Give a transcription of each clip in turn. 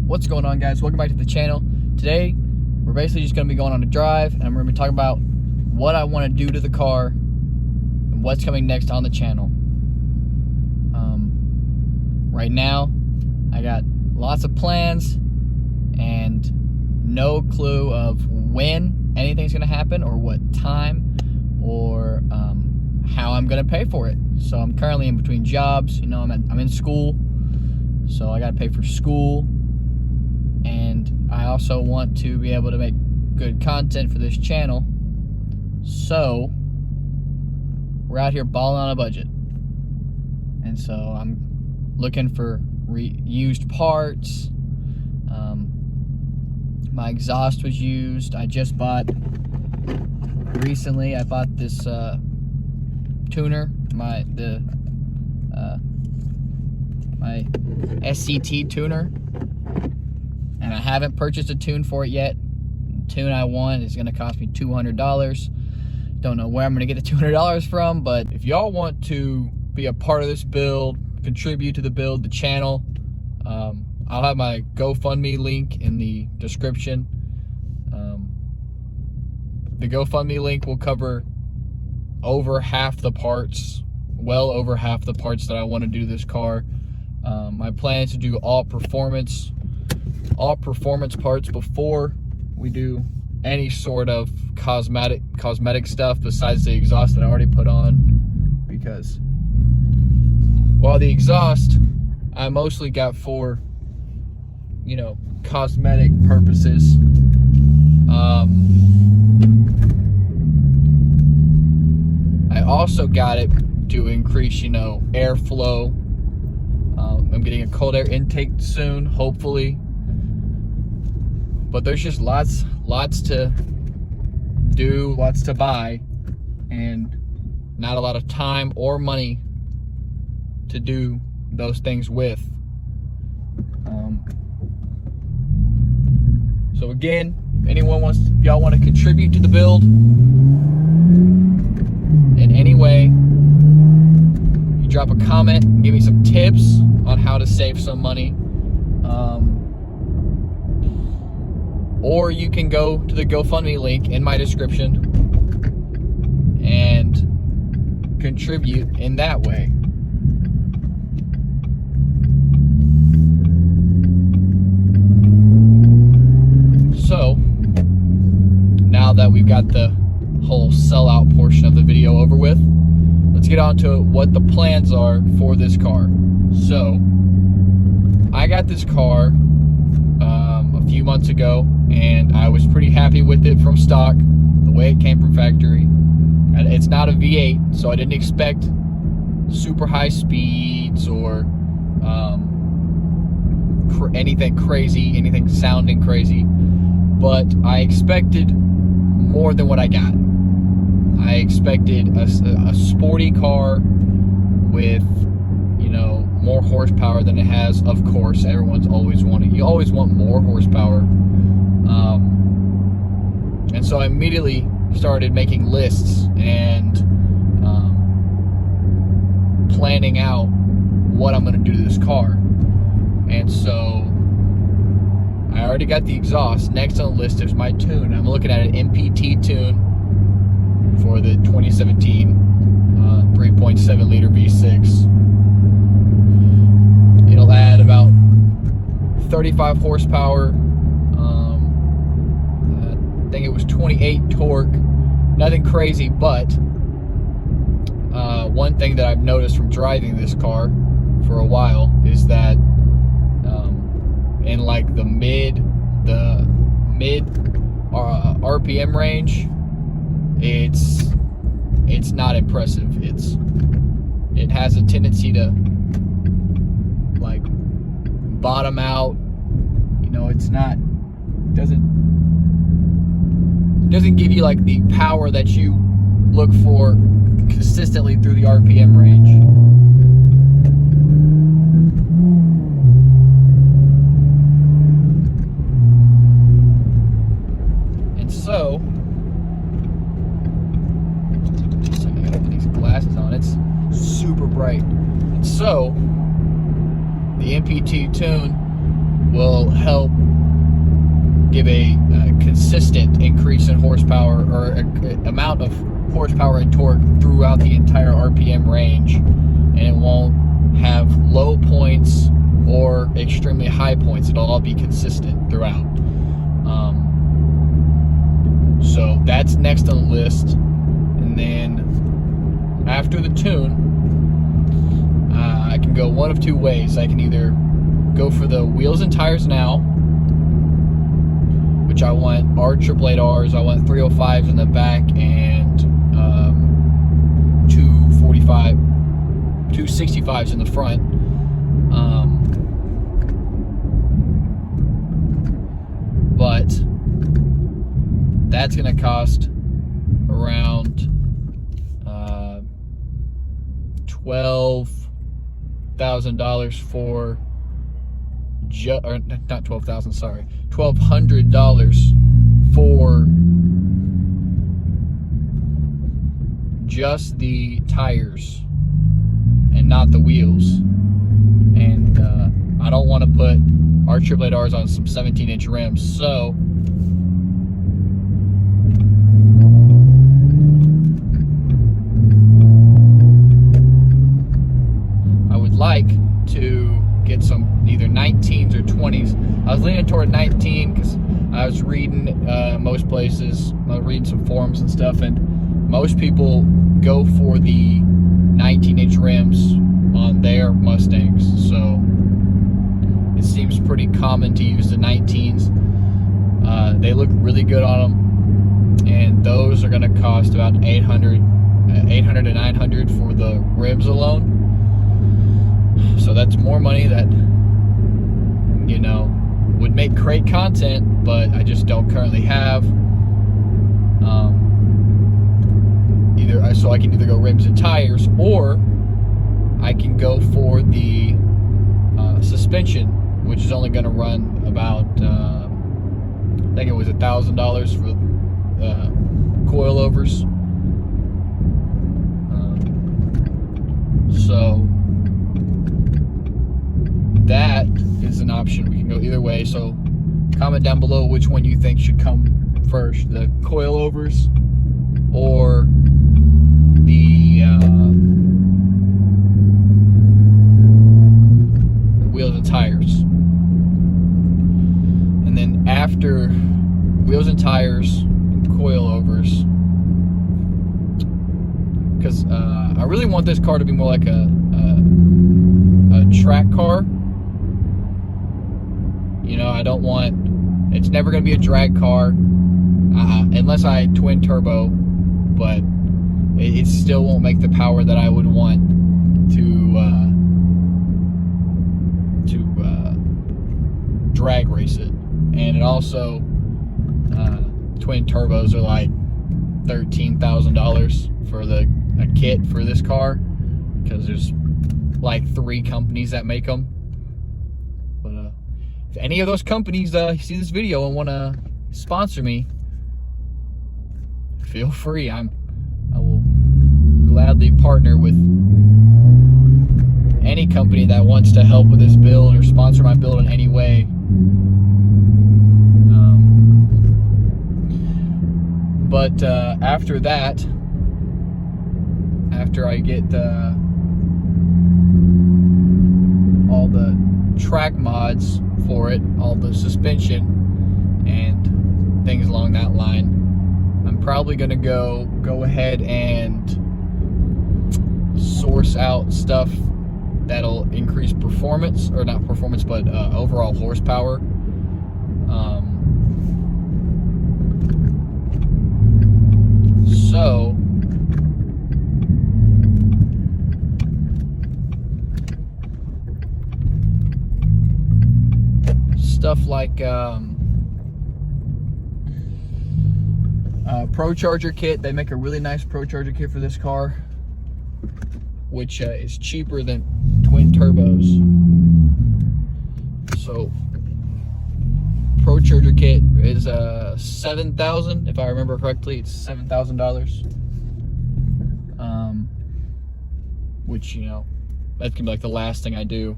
What's going on, guys? Welcome back to the channel. Today we're basically just going to be going on a drive, and I'm going to be talking about what I want to do to the car and what's coming next on the channel. Right now I got lots of plans and no clue of when anything's going to happen or what time or how I'm going to pay for it. So I'm currently in between jobs. You know, I'm in school, so I got to pay for school. And I also want to be able to make good content for this channel. So we're out here balling on a budget. And so I'm looking for used parts. My exhaust was used. I just bought, recently I bought this tuner, my SCT tuner. And I haven't purchased a tune for it yet. The tune I want is going to cost me $200. Don't know where I'm going to get the $200 from, but if y'all want to be a part of this build, contribute to the build, the channel, I'll have my GoFundMe link in the description. The GoFundMe link will cover over half the parts, well over half the parts that I want to do this car. My plan is to do all performance parts before we do any sort of cosmetic stuff besides the exhaust that I already put on, because while the exhaust I mostly got for, you know, cosmetic purposes, I also got it to increase, you know, airflow. I'm getting a cold air intake soon, hopefully. But there's just lots to do, lots to buy, and not a lot of time or money to do those things with. So again, if y'all want to contribute to the build in any way, you drop a comment and give me some tips on how to save some money. Or you can go to the GoFundMe link in my description and contribute in that way. So, now that we've got the whole sellout portion of the video over with, let's get on to what the plans are for this car. So, I got this car a few months ago, and I was pretty happy with it from stock, the way it came from factory. And it's not a V8, so I didn't expect super high speeds or anything crazy, anything sounding crazy. But I expected more than what I got. I expected a sporty car with, you know, more horsepower than it has. Of course, you always want more horsepower. And so I immediately started making lists and planning out what I'm going to do to this car. And so I already got the exhaust. Next on the list is my tune. I'm looking at an MPT tune for the 2017 3.7 liter V6. It'll add about 35 horsepower. I think it was 28 torque. Nothing crazy, but one thing that I've noticed from driving this car for a while is that in like the mid RPM range, it's not impressive. It has a tendency to like bottom out. You know, doesn't give you like the power that you look for consistently through the RPM range. And so, I gotta put these glasses on. It's super bright. And so, the MPT tune will help give a consistent increase in horsepower, or amount of horsepower and torque throughout the entire RPM range, and it won't have low points or extremely high points. It'll all be consistent throughout. So that's next on the list. And then after the tune, I can go one of two ways. I can either go for the wheels and tires now, which I want R888Rs. I want 305s in the back and 265s in the front. But that's going to cost around $12,000 for or not 12,000, sorry, $1,200 for just the tires and not the wheels. And I don't want to put R888Rs on some 17-inch rims, so I would like to get some either 19s or 20s. I was leaning toward 19 because I was reading most places, I was reading some forums and stuff, and most people go for the 19-inch rims on their Mustangs, so it seems pretty common to use the 19s. They look really good on them, and those are going to cost about $800 to $900 for the rims alone. So that's more money that, you know, would make great content, but I just don't currently have. So I can either go rims and tires, or I can go for the suspension, which is only going to run about, I think it was $1,000 for coilovers. So that is an option. We can go either way. So comment down below which one you think should come first, the coilovers or the wheels and tires. And then after wheels and tires and coilovers, because I really want this car to be more like a track car. You know, I don't want, it's never going to be a drag car unless I twin turbo, but it still won't make the power that I would want to drag race it. And it also, twin turbos are like $13,000 for a kit for this car, because there's like 3 companies that make them. But if any of those companies see this video and want to sponsor me, feel free. I will gladly partner with any company that wants to help with this build or sponsor my build in any way. But after that, after I get all the track mods for it, all the suspension and things along that line, I'm probably gonna go ahead and source out stuff that'll increase performance, or not performance, but overall horsepower. So stuff like Pro Charger kit. They make a really nice Pro Charger kit for this car, which is cheaper than twin turbos. So Pro Charger kit is $7,000, if I remember correctly. It's $7,000. Which, you know, that can be like the last thing I do.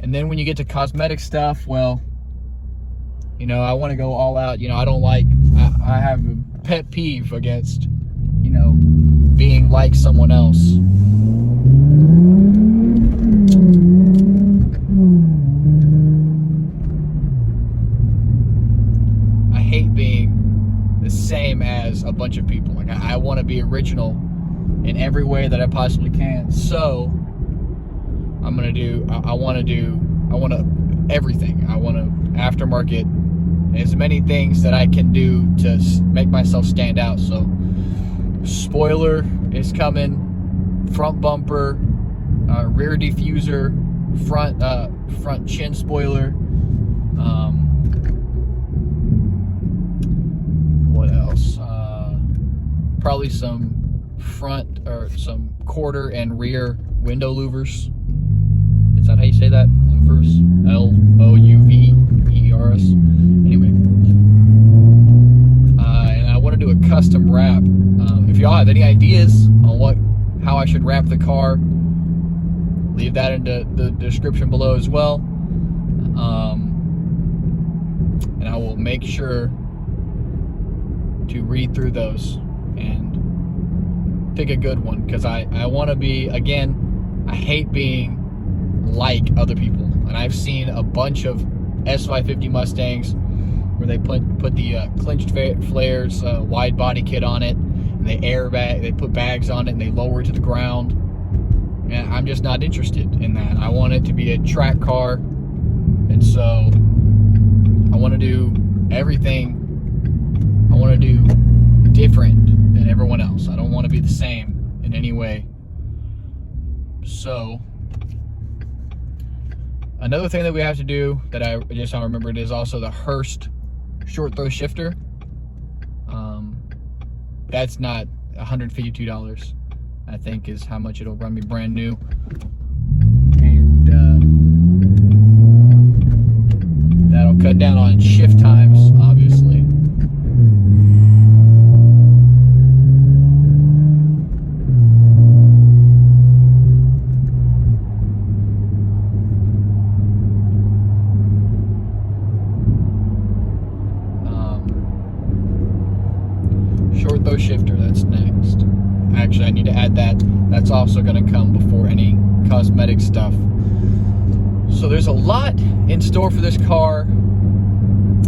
And then when you get to cosmetic stuff, well, you know, I want to go all out. You know, I don't like, I have a pet peeve against, you know, being like someone else. I hate being the same as a bunch of people. Like, I want to be original in every way that I possibly can. So I'm gonna do, I want everything. I want to aftermarket as many things that I can do to make myself stand out. So spoiler is coming, front bumper, rear diffuser, front chin spoiler. What else? Probably some front or some quarter and rear window louvers. Is that how you say that? Louvers? Louvers. Anyway. And I want to do a custom wrap. If y'all have any ideas on how I should wrap the car, leave that in the description below as well. And I will make sure to read through those and pick a good one, because I want to be, again, I hate being like other people. And I've seen a bunch of S550 Mustangs where they put the clinched flares wide body kit on it, and they put bags on it, and they lower it to the ground. And I'm just not interested in that. I want it to be a track car, and so I want to do everything. I want to do different than everyone else. I don't want to be the same in any way. So another thing that we have to do that I just remembered is also the Hurst short throw shifter. That's not $152, I think, is how much it'll run me brand new. And that'll cut down on shift times, obviously. Short throw shifter, that's next. Actually, I need to add that. That's also going to come before any cosmetic stuff. So there's a lot in store for this car.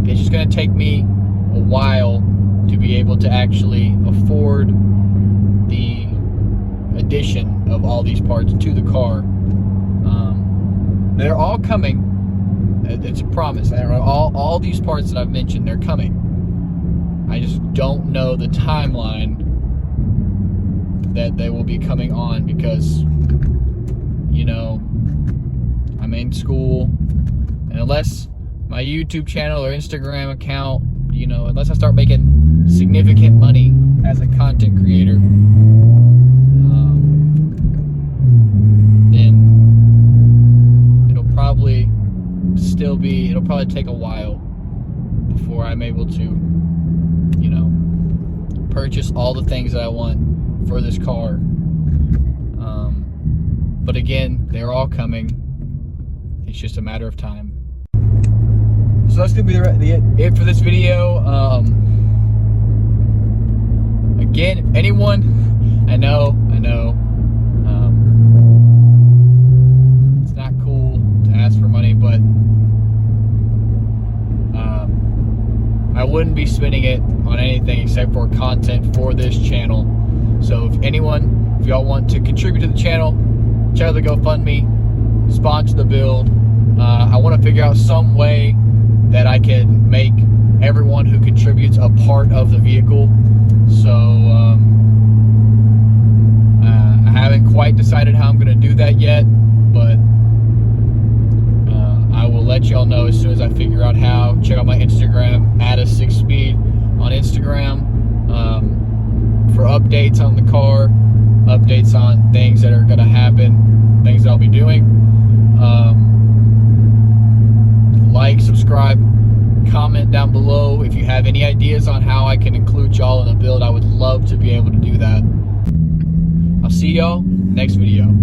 It's just going to take me a while to be able to actually afford the addition of all these parts to the car. They're all coming. It's a promise. All these parts that I've mentioned, they're coming. I just don't know the timeline that they will be coming on, because, you know, I'm in school, and unless my YouTube channel or Instagram account, you know, unless I start making significant money as a content creator, then it'll probably take a while before I'm able to, you know, purchase all the things that I want for this car. But again, they're all coming. It's just a matter of time. So that's gonna be it for this video. Again, anyone, I know, it's not cool to ask for money, but I wouldn't be spending it on anything except for content for this channel. So if y'all want to contribute to the channel, check out the GoFundMe, sponsor the build. I want to figure out some way that I can make everyone who contributes a part of the vehicle. So I haven't quite decided how I'm going to do that yet, but I will let y'all know as soon as I figure out how. Check out my Instagram, @a6speed on Instagram, for updates on the car, updates on things that are going to happen, things that I'll be doing. Like, subscribe, comment down below if you have any ideas on how I can include y'all in the build. I would love to be able to do that. I'll see y'all next video.